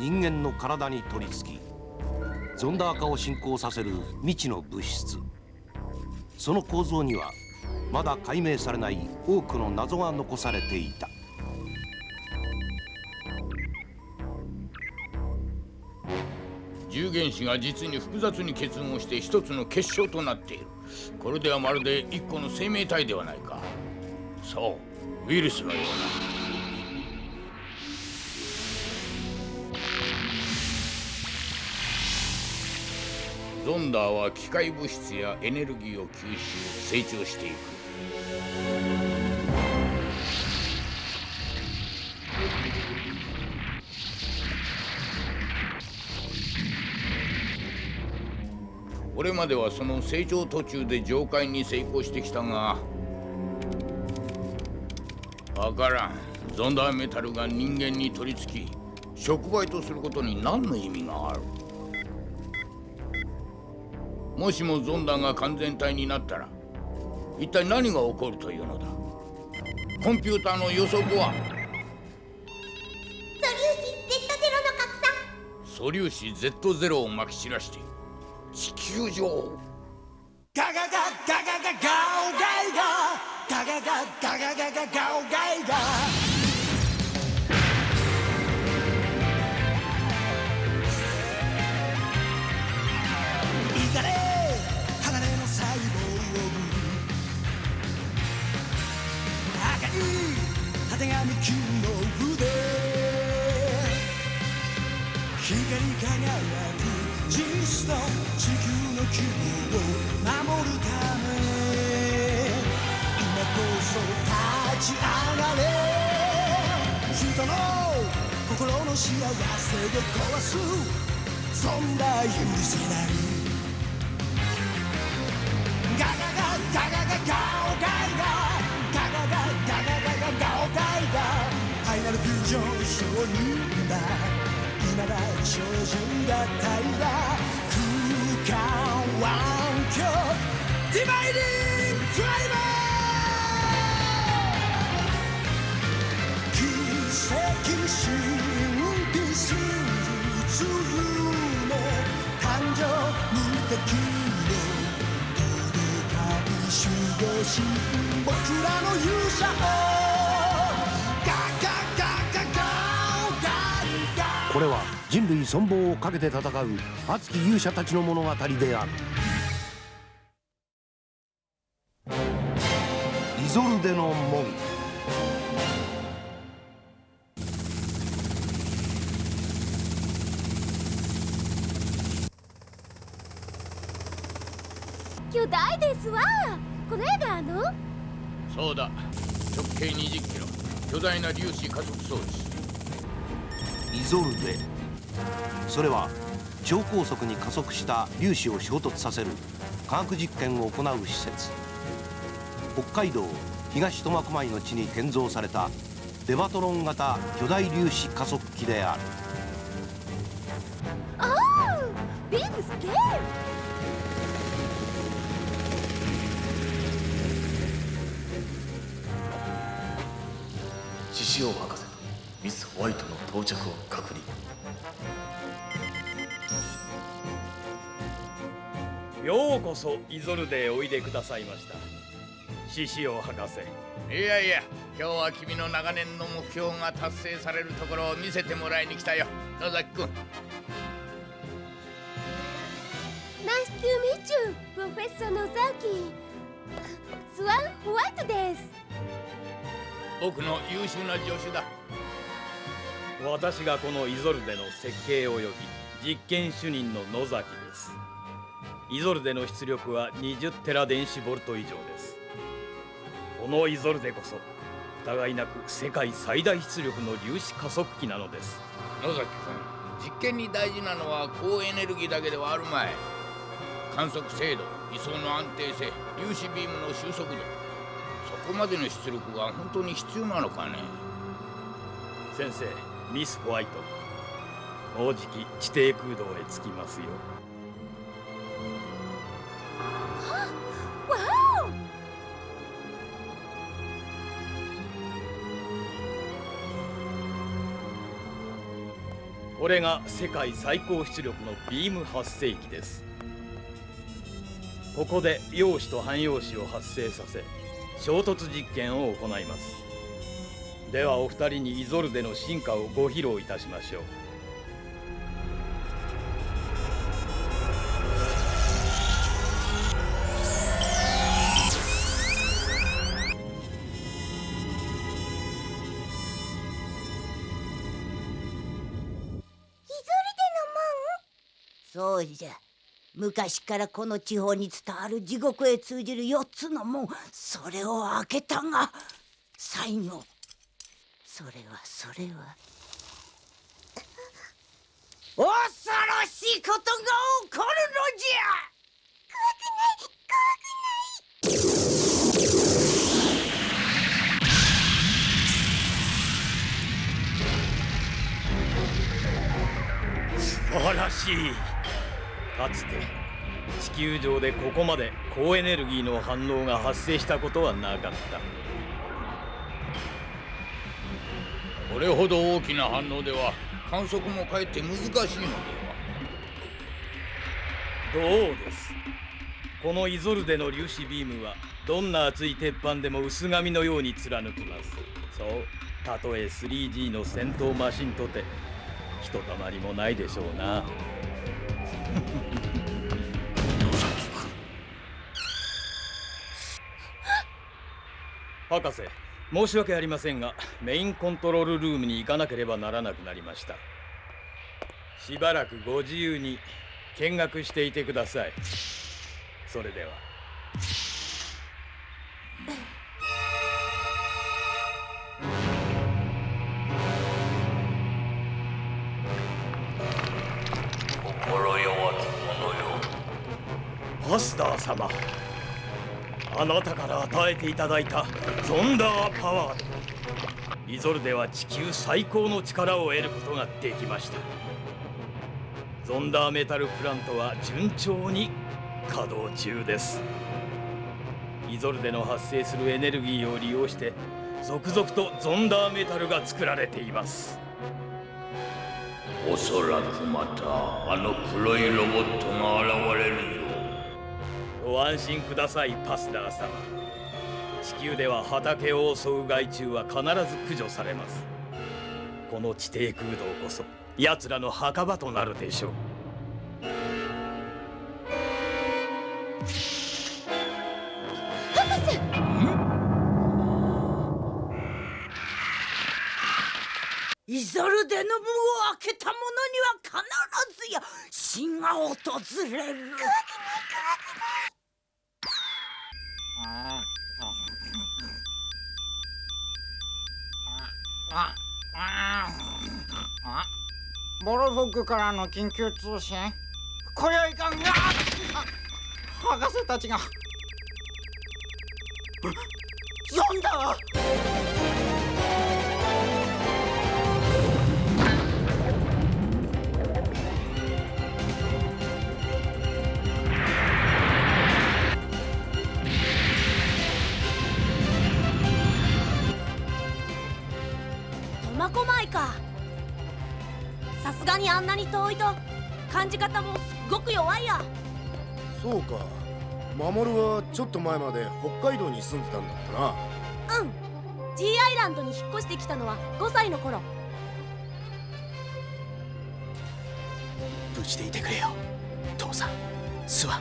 人間の体に取り付きゾンダー化を進行させる未知の物質。その構造にはまだ解明されない多くの謎が残されていた。重原子が実に複雑に結合して一つの結晶となっている。これではまるで一個の生命体ではないか。そう、ウイルスのような。ゾンダーは機械物質やエネルギーを吸収成長していく。これまではその成長途中で浄化に成功してきたが、わからん。ゾンダーメタルが人間に取り付き触媒とすることに何の意味がある。もしもゾンダーが完全体になったら一体何が起こるというのだ。コンピューターの予測は素粒子 Z0 をまき散らして地球上ガガガガガガガオガイガガガガガガガガガオガイガ怒れ離れの細胞赤いたてがみ金の腕光り輝くジストン地球の希望を守るため今こそ立ち上がれ人の心の幸せを壊すそんな許せないガガガガガガガオガイガガガガガガガガガオガイガファイナルフュージョン証人だ今だ超人が平ら空間湾曲ディバイディングドライバー奇跡神秘真実夢誕生無敵のどでかい守護神僕らの勇者をこれは人類存亡をかけて戦う熱き勇者たちの物語である。イゾルデの門。巨大ですわ。これがそうだ、直径20キロ巨大な粒子加速装置イゾルデ。それは超高速に加速した粒子を衝突させる科学実験を行う施設。北海道東苫小牧の地に建造されたデバトロン型巨大粒子加速器である。ビッグスケール。獅子王博士とミス・ホワイトの到着を確認。ようこそイゾルデへおいでくださいました、獅子王博士。いやいや、今日は君の長年の目標が達成されるところを見せてもらいに来たよ、野崎君。Nice to meet you, プロフェッサー野崎。スワン・ホワイトです。僕の優秀な助手だ。私がこのイゾルデの設計及び実験主任の野崎です。イゾルデの出力は20テラ電子ボルト以上です。このイゾルデこそ疑いなく世界最大出力の粒子加速器なのです。野崎君、実験に大事なのは高エネルギーだけではあるまい。観測精度、位相の安定性、粒子ビームの収束度、そこまでの出力が本当に必要なのかね。先生、ミス・ホワイト、もうじき地底空洞へ着きますよ。わお。これが世界最高出力のビーム発生機です。ここで陽子と反陽子を発生させ衝突実験を行います。ではお二人にイゾルデの進化をご披露いたしましょう。そうじゃ。昔からこの地方に伝わる地獄へ通じる4つの門、それを開けたが最後、それは恐ろしいことが起こるのじゃ。素晴らしい。かつて地球上でここまで高エネルギーの反応が発生したことはなかった。これほど大きな反応では観測もかえって難しいのでは。どうです。このイゾルデの粒子ビームはどんな厚い鉄板でも薄紙のように貫きます。そう、たとえ 3G の戦闘マシンとてひとたまりもないでしょうな。博士、申し訳ありませんがメインコントロールルームに行かなければならなくなりました。しばらくご自由に見学していてください。それでは。心弱き者よ。ハスダー様、あなたから与えていただいたゾンダーパワーでイゾルデは地球最高の力を得ることができました。ゾンダーメタルプラントは順調に稼働中です。イゾルデの発生するエネルギーを利用して続々とゾンダーメタルが作られています。おそらくまたあの黒いロボットが現れるぞ。ご安心ください、パスダー様。地球では畑を襲う害虫は必ず駆除されます。この地底空洞こそ奴らの墓場となるでしょう。博士、イゾルデの門を開けた者には必ずや死が訪れる。ボルフォッグからの緊急通信。これはいかんが、博士たちがゾンダー。苫小牧か。さすがにあんなに遠いと感じ方もすっごく弱いや。そうか、守はちょっと前まで北海道に住んでたんだったな。うん、 G アイランドに引っ越してきたのは5歳の頃。無事でいてくれよ、父さん、スワン。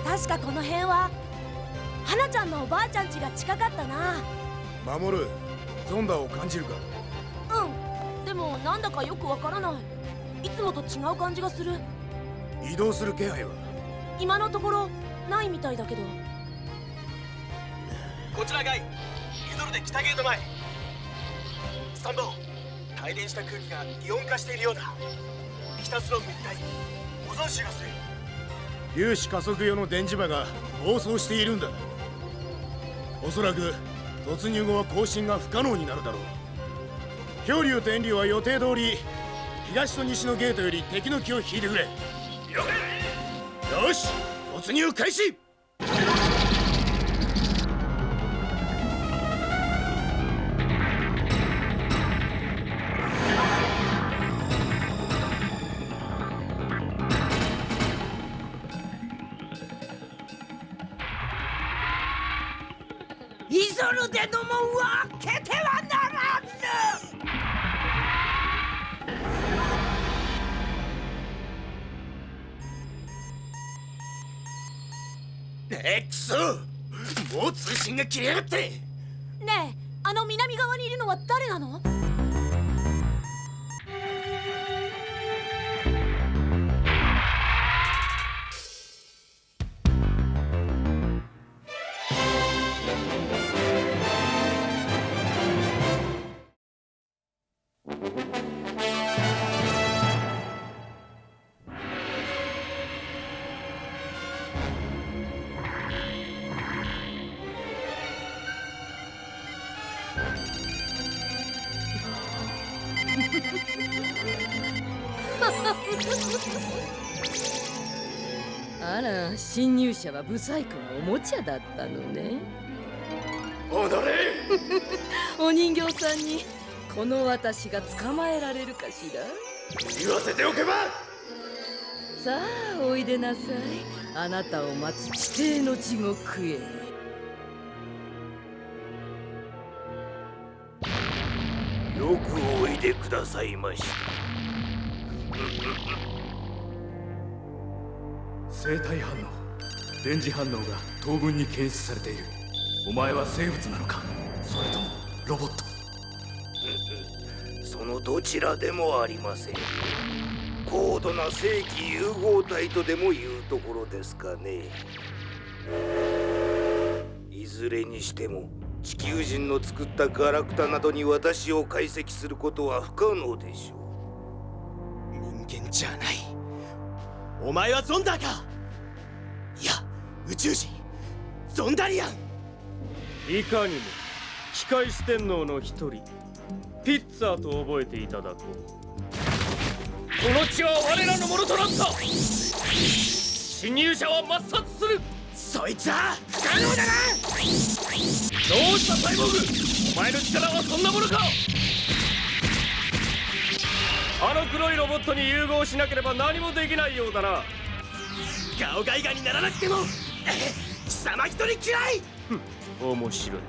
確かこの辺は花ちゃんのおばあちゃん家が近かったな。守、ゾンダーを感じるか？うん、でもなんだかよくわからない。いつもと違う感じがする。移動する気配は？今のところないみたいだけど。こちらガイ、イゾルデ北ゲート前。スタンド、帯電した空気がイオン化しているようだ。北スロープ一帯保存臭がする。粒子加速用の電磁場が暴走しているんだ。おそらく突入後は行進が不可能になるだろう。漂流と遠慮は予定通り東と西のゲートより敵の気を引いてくれ。よし、突入開始。イゾルデの門は開けてはならぬ。くそ、もう通信が切れやがって。ねえ、あの南側にいるのは誰なの？あら、侵入者はブサイクのおもちゃだったのね。おどれお人形さんにこの私が捕まえられるかしら。言わせておけば。さあおいでなさい、あなたを待つ地底の地獄へ。よくおいでくださいました。生体反応、電磁反応が等分に検出されている。お前は生物なのか、それともロボット？そのどちらでもありません。高度な正規融合体とでもいうところですかね。いずれにしても地球人の作ったガラクタなどに私を解析することは不可能でしょう。人間じゃない。お前はゾンダーか。いや、宇宙人ゾンダリアン。いかにも機械四天王の一人ピッツァと覚えていただこう。この地は我らのものとなった。侵入者は抹殺する。そいつは不可能だな。どうしたサイボーグ、お前の力はそんなものか。あの黒いロボットに融合しなければ何もできないようだな。ガオガイガにならなくても貴様一人嫌い。面白い。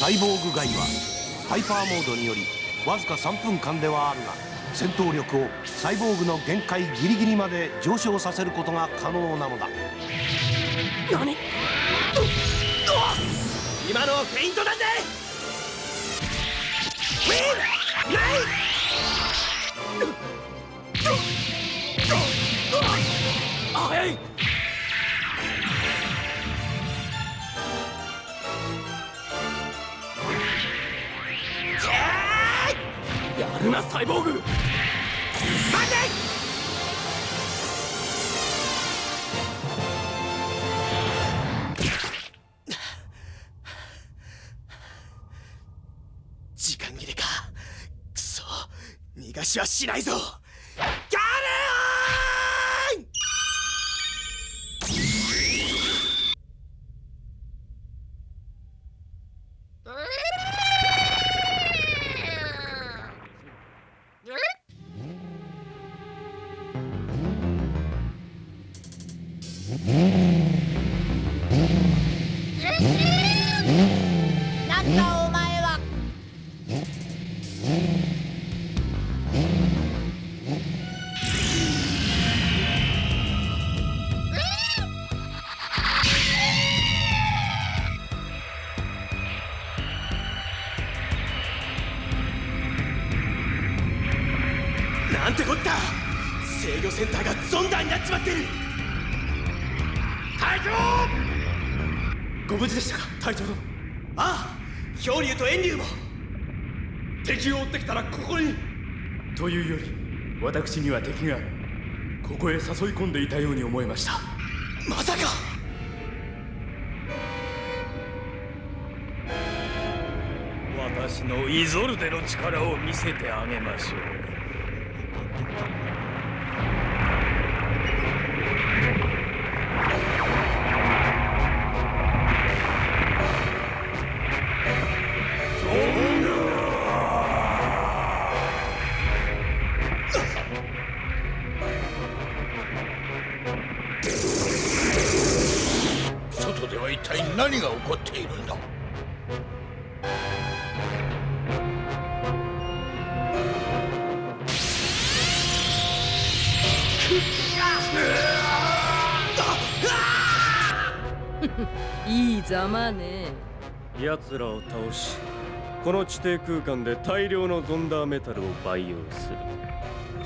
サイボーグガイはハイパーモードによりわずか3分間ではあるが戦闘力をサイボーグの限界ギリギリまで上昇させることが可能なのだ。何？今のはフェイントだぜ。ウィンナイ早い。やるなサイボーグ。待て。時間切れか。くそ、逃がしはしないぞ。ギャレオン。なんだお前は。なんてこった。制御センターがゾンダーになっちまってる。隊長、ご無事でしたか隊長殿。ああ、漂流と遠流も敵を追ってきたらここに。というより私には敵がここへ誘い込んでいたように思えました。まさか。私のイゾルデの力を見せてあげましょう。外では一体何が起こっているんだ。いいざまね。奴らを倒し、この地底空間で大量のゾンダーメタルを培養する。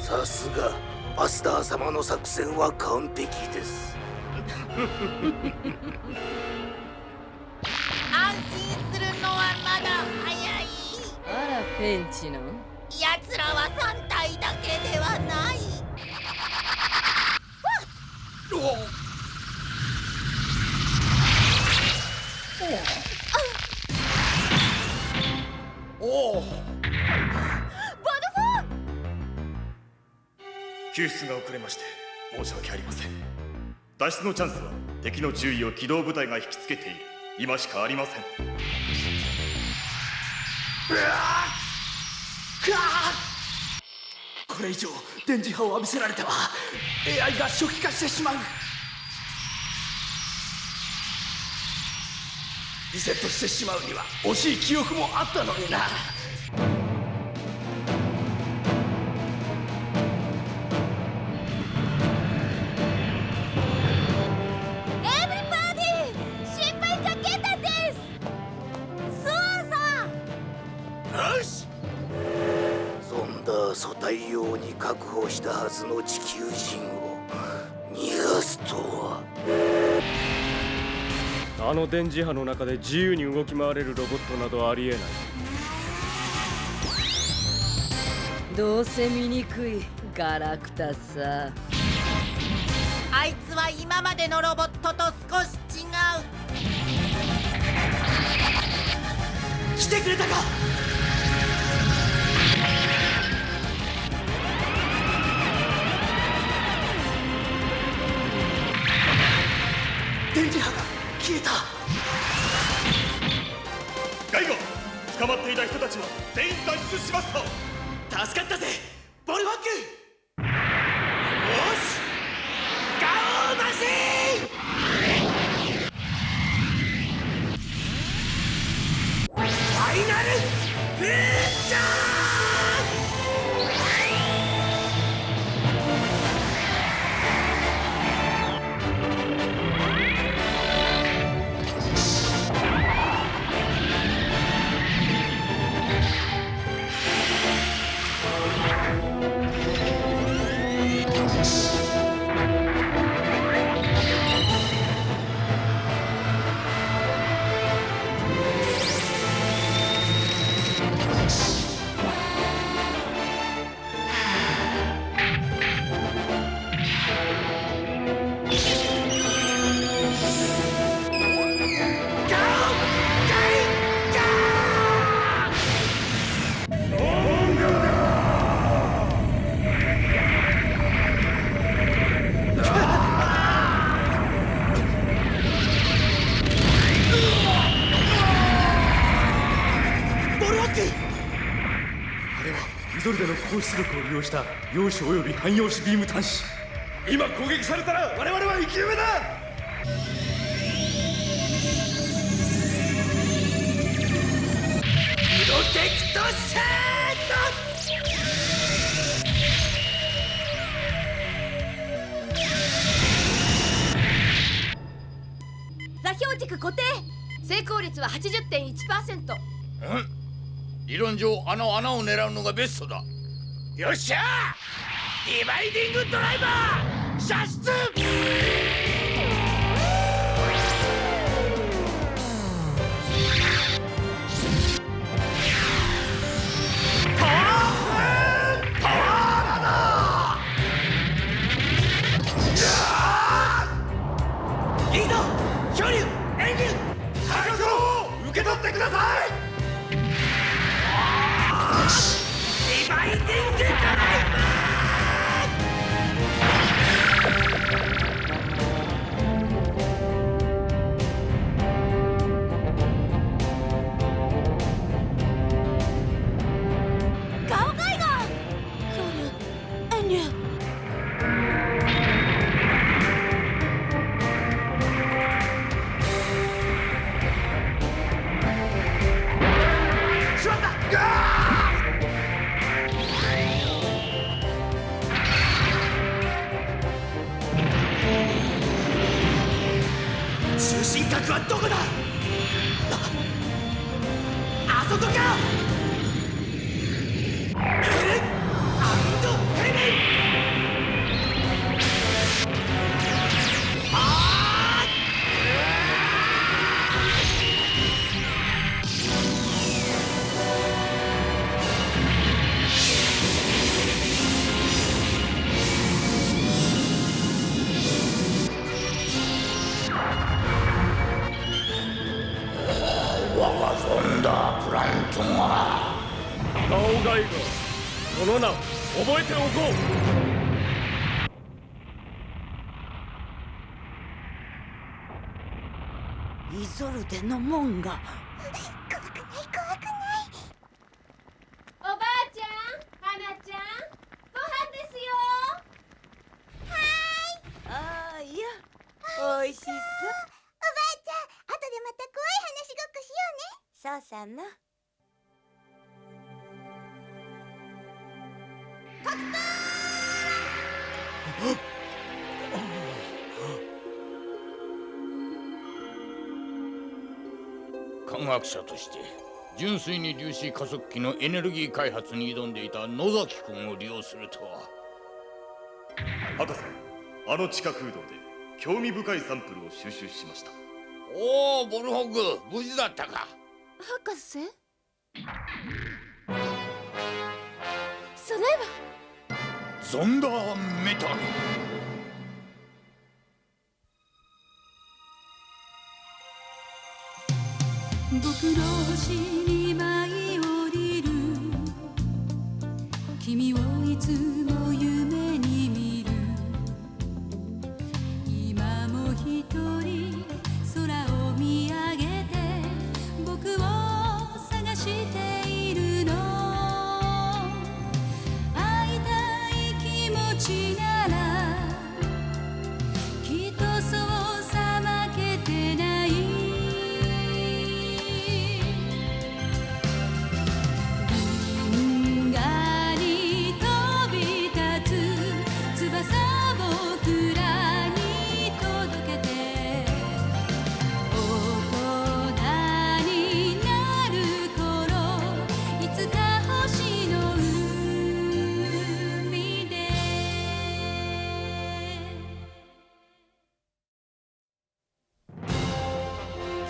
さすがマスター様の作戦は完璧です。安心するのはまだ早い。あらペンチの。奴らは3体だけではない。おお。救出が遅れまして申し訳ありません。脱出のチャンスは敵の注意を機動部隊が引きつけている今しかありません。これ以上電磁波を浴びせられては AI が初期化してしまう。リセットしてしまうには惜しい記憶もあったのにな。組対用に確保したはずの地球人を逃がすとは。あの電磁波の中で自由に動き回れるロボットなどありえない。どうせ醜いガラクタさ。あいつは今までのロボットと少し違う。来てくれたか。電磁波が消えた。ガイゴ、捕まっていた人たちは全員脱出しました。助かったぜボルファック。よしガオーマシーン。ファイナルフューチャー。イゾルデの高出力を利用した陽子および汎用子ビーム端子。今攻撃されたら我々は生き埋めだ。プロテクトシェ座標軸固定。成功率は 80.1%。理論上あの穴を狙うのがベストだ。よっしゃー、ディバイディングドライバー射出。ください。リバイディングドライガオガイガー、恐竜、遠慮。しまった。通信核はどこだ。あそこか。ヘレンヘレン。我がゾンダープラントがガオガイガー、その名を覚えておこイゾルデの門が。おばあちゃん、はなちゃん、ご飯ですよ。ああ、いや、おいしそう。おばあちゃん、後でまた怖い話ごっこしようね。そうさな。科学者として純粋に粒子加速器のエネルギー開発に挑んでいた野崎君を利用するとは。博士、あの地下空洞で興味深いサンプルを収集しました。おお、ボルホグ、無事だったか。博士、それはゾンダーメタル。僕の星に舞い降りる君をいつも夢に見る今も一人空を見上げて僕を探しているの会いたい気持ちならきっとそうさまけてない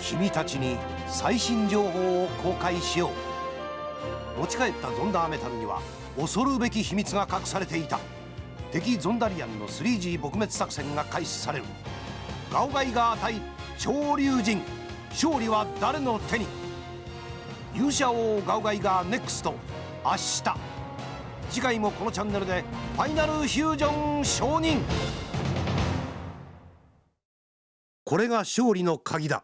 君たちに最新情報を公開しよう。持ち帰ったゾンダーメタルには恐るべき秘密が隠されていた。敵ゾンダリアンの 3G 撲滅作戦が開始される。ガオガイガー対超竜神、勝利は誰の手に。勇者王ガオガイガーネクスト、明日。次回もこのチャンネルでファイナルフュージョン承認。これが勝利の鍵だ。